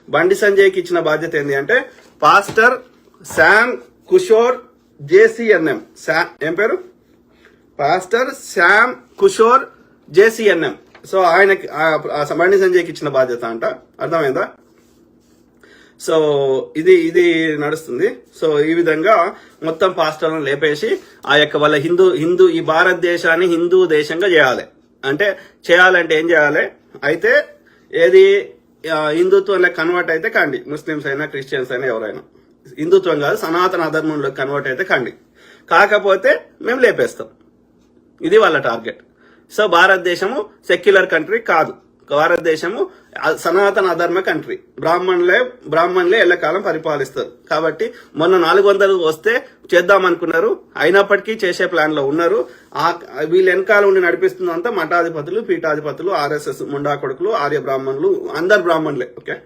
బండి సంజయ్కి ఇచ్చిన బాధ్యత ఏంటి అంటే పాస్టర్ శామ్ కుషోర్ జేసీఎన్ఎం. ఏం పేరు? Pastor Sam Kishore JCNM. So ఆయనకి బండి సంజయ్కి ఇచ్చిన బాధ్యత అంట. అర్థమైందా? సో ఇది నడుస్తుంది. సో ఈ విధంగా మొత్తం పాస్టర్లను లేపేసి ఆ యొక్క వాళ్ళ హిందూ ఈ భారతదేశాన్ని హిందూ దేశంగా చేయాలి. అంటే చేయాలంటే ఏం చేయాలి? అయితే ఏది హిందుత్వంలో కన్వర్ట్ అయితే కండి, ముస్లిమ్స్ అయినా క్రిస్టియన్స్ అయినా ఎవరైనా. హిందుత్వం కాదు, సనాతన ధర్మంలో కన్వర్ట్ అయితే కండి, కాకపోతే మేము లేపేస్తాం. ఇది వాళ్ళ టార్గెట్. సో భారతదేశము సెక్యులర్ కంట్రీ కాదు, భారతదేశము సనాతన అధర్మ కంట్రీ. బ్రాహ్మణులే ఎల్లకాలం పరిపాలిస్తారు. కాబట్టి మొన్న 400 వస్తే చేద్దాం అనుకున్నారు, అయినప్పటికీ చేసే ప్లాన్ లో ఉన్నారు. వీళ్ళు వెనకాల ఉండి నడిపిస్తుందంతా మఠాధిపతులు, పీఠాధిపతులు, RSS ముండా కొడుకులు, ఆర్య బ్రాహ్మణులు, అందరు బ్రాహ్మణులే. ఓకే.